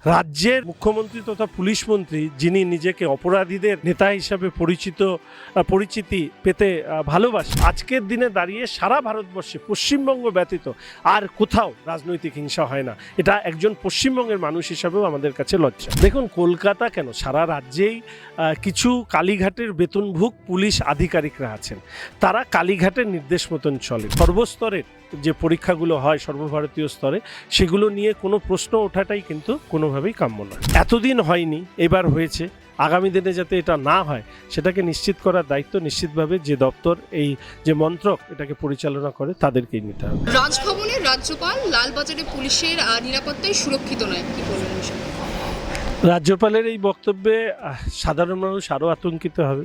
রাজ্যের মুখ্যমন্ত্রী তথা পুলিশ মন্ত্রী যিনি নিজেকে অপরাধীদের নেতা হিসাবে পরিচিতি পেতে ভালোবাসেন, আজকের দিনে দাঁড়িয়ে সারা ভারতবর্ষে পশ্চিমবঙ্গ ব্যতীত আর কোথাও রাজনৈতিক হিংসা হয় না। এটা একজন পশ্চিমবঙ্গের মানুষ হিসাবেও আমাদের কাছে লজ্জা। দেখুন, কলকাতা কেন, সারা রাজ্যেই কিছু কালীঘাটের বেতনভুক পুলিশ আধিকারিকরা আছেন, তারা কালীঘাটের নির্দেশ মতন চলে। সর্বস্তরের যে পরীক্ষাগুলো হয় সর্বভারতীয় স্তরে, সেগুলো নিয়ে কোনো প্রশ্ন ওঠাটাই কিন্তু কোনোভাবেই কাম্য নয়। এতদিন হয়নি, এবার হয়েছে, আগামী দিনে যাতে এটা না হয় সেটাকে নিশ্চিত করার দায়িত্ব নিশ্চিতভাবে যে দপ্তর, এই যে মন্ত্রক এটাকে পরিচালনা করে তাদেরকেই নিতে হবে। রাজভবনের রাজ্যপাল লালবাজারে পুলিশের নিরাপত্তায় সুরক্ষিত নয়, কি বলবেন? রাজ্যপালের এই বক্তব্যে সাধারণ মানুষ আরও আতঙ্কিত হবে।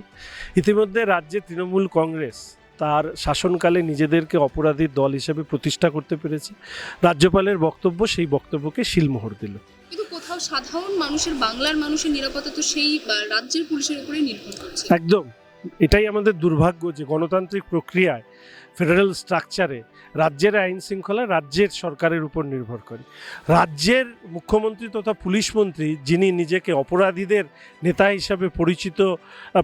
ইতিমধ্যে রাজ্যে তৃণমূল কংগ্রেস তার শাসনকালে নিজেদেরকে অপরাধীর দল হিসেবে প্রতিষ্ঠা করতে পেরেছে। রাজ্যপালের বক্তব্য সেই বক্তব্যকে শিলমোহর দিল। কিন্তু কোথাও সাধারণ মানুষের, বাংলার মানুষের নিরাপত্তা তো সেই রাজ্যের পুলিশের উপরেই নির্ভর করছে। একদম, এটাই আমাদের দুর্ভাগ্য যে গণতান্ত্রিক প্রক্রিয়ায়, ফেডারেল স্ট্রাকচারে রাজ্যের আইন শৃঙ্খলা রাজ্যের সরকারের উপর নির্ভর করে। রাজ্যের মুখ্যমন্ত্রী তথা পুলিশ মন্ত্রী যিনি নিজেকে অপরাধীদের নেতা হিসাবে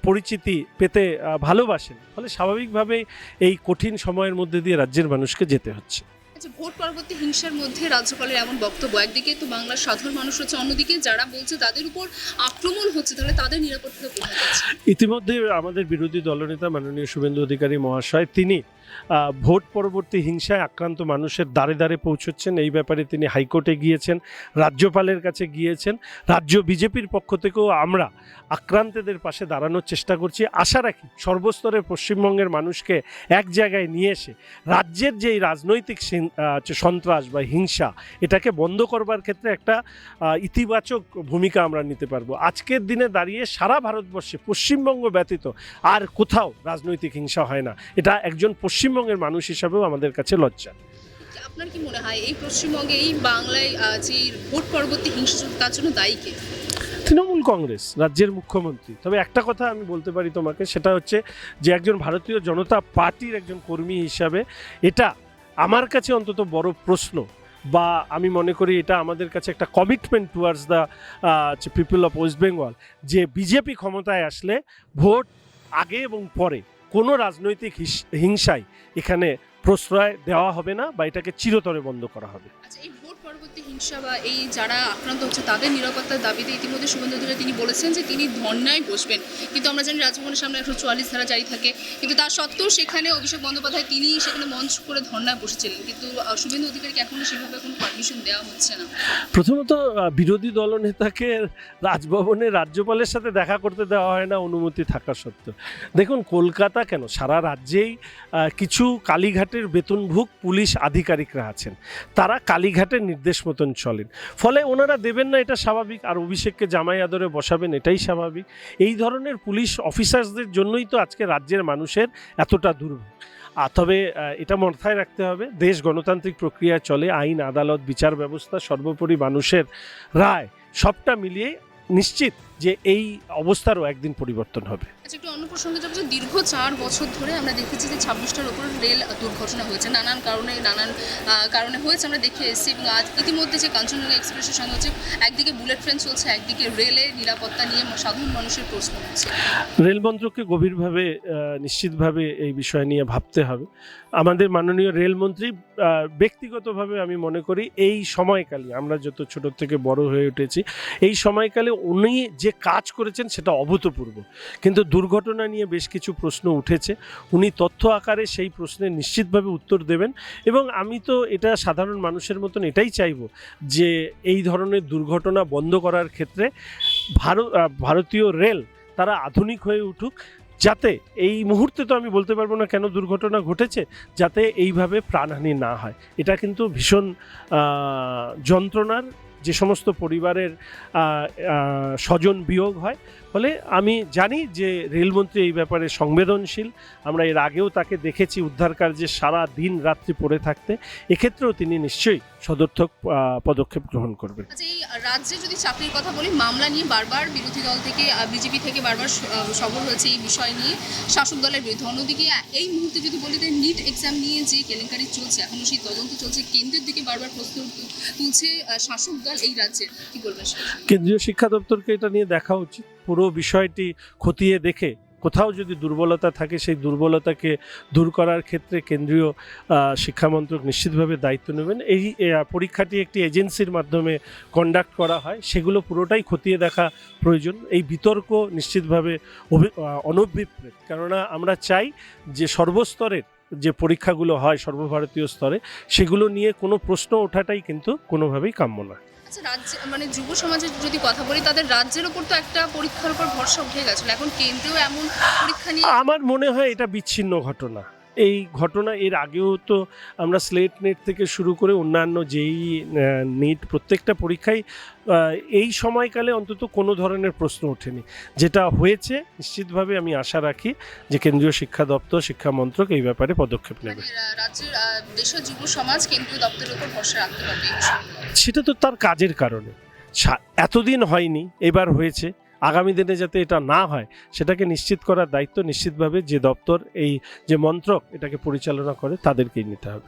পরিচিতি পেতে ভালোবাসেন, ফলে স্বাভাবিকভাবেই এই কঠিন সময়ের মধ্যে দিয়ে রাজ্যের মানুষকে যেতে হচ্ছে। আচ্ছা, ভোট পরবর্তী হিংসার মধ্যে রাজ্যপালের এমন বক্তব্য, একদিকে তো বাংলার সাধারণ মানুষ হচ্ছে, অন্যদিকে যারা বলছে তাদের উপর আক্রমণ হচ্ছে, তাহলে তাদের নিরাপত্তা কোথায় আছে? ইতিমধ্যে আমাদের বিরোধী দলনেতা মাননীয় শুভেন্দু অধিকারী মহাশয় তিনি ভোট পরবর্তী হিংসায় আক্রান্ত মানুষের দ্বারে দ্বারে পৌঁছচ্ছেন। এই ব্যাপারে তিনি হাইকোর্টে গিয়েছেন, রাজ্যপালের কাছে গিয়েছেন। রাজ্য বিজেপির পক্ষ থেকেও আমরা আক্রান্তদের পাশে দাঁড়ানোর চেষ্টা করছি। আশা রাখি সর্বস্তরের পশ্চিমবঙ্গের মানুষকে এক জায়গায় নিয়ে এসে রাজ্যের যে রাজনৈতিক সন্ত্রাস বা হিংসা, এটাকে বন্ধ করবার ক্ষেত্রে একটা ইতিবাচক ভূমিকা আমরা নিতে পারবো। আজকের দিনে দাঁড়িয়ে সারা ভারতবর্ষে পশ্চিমবঙ্গ ব্যতীত আর কোথাও রাজনৈতিক হিংসা হয় না। এটা একজন পশ্চিমবঙ্গের মানুষ হিসাবেও আমাদের কাছে লজ্জা। আপনার কি মনে হয় এই পশ্চিমবঙ্গে, এই বাংলায় যে ভোট পরবর্তী হিংসা, তার জন্য দায়ী কে? তৃণমূল কংগ্রেস, রাজ্যের মুখ্যমন্ত্রী। তবে একটা কথা আমি বলতে পারি তোমাকে, সেটা হচ্ছে যে একজন ভারতীয় জনতা পার্টির একজন কর্মী হিসাবে এটা আমার কাছে অন্তত বড় প্রশ্ন, বা আমি মনে করি এটা আমাদের কাছে একটা commitment towards the people of West Bengal, যে বিজেপি ক্ষমতায় আসলে ভোট আগে এবং পরে কোনো রাজনৈতিক হিংসায় এখানে প্রশ্রয় দেওয়া হবে না, বা এটাকে চিরতরে বন্ধ করা হবে। আচ্ছা, এই ভোট পরবর্তী হিংসা বা এই যারা আক্রান্ত হচ্ছে তাদের নিরাপত্তার দাবিতে ইতিমধ্যে শুভেন্দু অধিকারী তিনি বলেছেন যে তিনি ধর্নায় বসবেন। কিন্তু আমরা জানি রাজভবনের সামনে 144 ধারা জারি থাকে, কিন্তু তার সত্ত্বেও সেখানে অভিষেক বন্দ্যোপাধ্যায় তিনি সেখানে মঞ্চ করে ধর্নায় বসেছিলেন, কিন্তু শুভেন্দু অধিকারীকে এখনো সেভাবে কোনো পারমিশন দেওয়া হচ্ছে না। প্রথমত বিরোধী দলনেতাকে রাজভবনে রাজ্যপালের সাথে দেখা করতে দেওয়া হয় না অনুমতি থাকা সত্ত্বেও। দেখুন, কলকাতা কেন, সারা রাজ্যেই কিছু কালীঘাটের বেতনভুক পুলিশ আধিকারিকরা আছেন, তারা কালীঘাটের নির্দেশ মতন চলেন। ফলে ওনারা দেবেন না, এটা স্বাভাবিক। আর অভিষেককে জামাই আদরে বসাবেন, এটাই স্বাভাবিক। এই ধরনের পুলিশ অফিসার্সদের জন্যই তো আজকে রাজ্যের মানুষের এতটা দুর্ভোগ। তবে এটা মাথায় রাখতে হবে, দেশ গণতান্ত্রিক প্রক্রিয়ায় চলে, আইন, আদালত, বিচার ব্যবস্থা, সর্বোপরি মানুষের রায়, সবটা মিলিয়ে নিশ্চিত যে এই অবস্থারও একদিন পরিবর্তন হবে। আচ্ছা, একটু অন্য প্রসঙ্গে যাবো যে দীর্ঘ 4 বছর ধরে আমরা দেখেছি যে 26টার উপর রেল দুর্ঘটনা হয়েছে, নানান কারণে হয়েছে, আমরা দেখে এসেছি। এবং আজ ইতিমধ্যে যে কাঞ্চনজঙ্ঘা এক্সপ্রেসের সঙ্গে হচ্ছে, একদিকে বুলেট ট্রেন চলছে, একদিকে রেলের নিরাপত্তা নিয়ে সাধারণ মানুষের প্রশ্ন হচ্ছে। রেল মন্ত্রককে গভীরভাবে নিশ্চিতভাবে এই বিষয় নিয়ে ভাবতে হবে। আমাদের মাননীয় রেলমন্ত্রী ব্যক্তিগতভাবে আমি মনে করি এই সময়কালে, আমরা যত ছোট থেকে বড় হয়ে উঠেছি, এই সময়কালে উনি যে কাজ করেছেন সেটা অভূতপূর্ব। কিন্তু দুর্ঘটনা নিয়ে বেশ কিছু প্রশ্ন উঠেছে, উনি তথ্য আকারে সেই প্রশ্নের নিশ্চিতভাবে উত্তর দেবেন। এবং আমি তো এটা সাধারণ মানুষের মতন এটাই চাইব যে এই ধরনের দুর্ঘটনা বন্ধ করার ক্ষেত্রে ভারতীয় রেল তারা আধুনিক হয়ে উঠুক, যাতে এই মুহূর্তে তো আমি বলতে পারবো না কেন দুর্ঘটনা ঘটেছে, যাতে এইভাবে প্রাণহানি না হয়। এটা কিন্তু ভীষণ যন্ত্রণার, যে সমস্ত পরিবারের স্বজন বিয়োগ হয়, ফলে আমি জানি যে রেলমন্ত্রী এই ব্যাপারে সংবেদনশীল। আমরা এর আগেও তাকে দেখেছি উদ্ধার কার্যে সারা দিন রাত্রি পড়ে থাকতে। এক্ষেত্রেও তিনি নিশ্চয়ই সদর্থক পদক্ষেপ গ্রহণ করবেন। আচ্ছা, এই রাজ্যে যদি চাকরির কথা বলি, মামলা নিয়ে বারবার বিরোধী দল থেকে বিজেপি থেকে বারবার সরব হয়েছে এই বিষয় নিয়ে শাসক দলের বিরুদ্ধে। অন্যদিকে এই মুহূর্তে যদি বলি যে নিট এক্সাম নিয়ে যে কেলেঙ্কারি চলছে, এখনো সেই তদন্ত চলছে, কেন্দ্রের দিকে বারবার প্রশ্ন তুলছে শাসক দল এই রাজ্যে, কি বলবেন? কেন্দ্রীয় শিক্ষা দপ্তরকে এটা নিয়ে দেখা উচিত, পুরো বিষয়টি খতিয়ে দেখে কোথাও যদি দুর্বলতা থাকে সেই দুর্বলতাকে দূর করার ক্ষেত্রে কেন্দ্রীয় শিক্ষামন্ত্রক নিশ্চিতভাবে দায়িত্ব নেবেন। এই পরীক্ষাটি একটি এজেন্সির মাধ্যমে কন্ডাক্ট করা হয়, সেগুলো পুরোটাই খতিয়ে দেখা প্রয়োজন। এই বিতর্ক নিশ্চিতভাবে অনভিপ্রেত, কেননা আমরা চাই যে সর্বস্তরের যে পরীক্ষাগুলো হয় সর্বভারতীয় স্তরে, সেগুলো নিয়ে কোনো প্রশ্ন ওঠাটাই কিন্তু কোনোভাবেই কাম্য নয়। আচ্ছা, রাজ্য মানে যুব সমাজের যদি কথা বলি, তাদের রাজ্যের ওপর তো একটা পরীক্ষার উপর ভরসা উঠে গেছিল, এখন কেন্দ্রেও এমন পরীক্ষা নিয়ে। আমার মনে হয় এটা বিচ্ছিন্ন ঘটনা। এই ঘটনা এর আগেও তো আমরা স্লেট নেট থেকে শুরু করে অন্যান্য যেই নিট প্রত্যেকটা পরীক্ষায় এই সময়কালে অন্তত কোনো ধরনের প্রশ্ন ওঠেনি। যেটা হয়েছে নিশ্চিতভাবে আমি আশা রাখি যে কেন্দ্রীয় শিক্ষা দপ্তর, শিক্ষা মন্ত্রক এই ব্যাপারে পদক্ষেপ নেবে। রাজ্যের দেশের যুব সমাজ কেন্দ্রীয় দপ্তরের উপর ভরসা রাখতে পারবে এই বিষয়ে? সেটা তো তার কাজের কারণে, এতদিন হয়নি, এবার হয়েছে। আগামী দিনে যাতে এটা না হয় সেটাকে নিশ্চিত করার দায়িত্ব নিশ্চিতভাবে যে দপ্তর, এই যে মন্ত্রক এটাকে পরিচালনা করে তাদেরকেই নিতে হবে।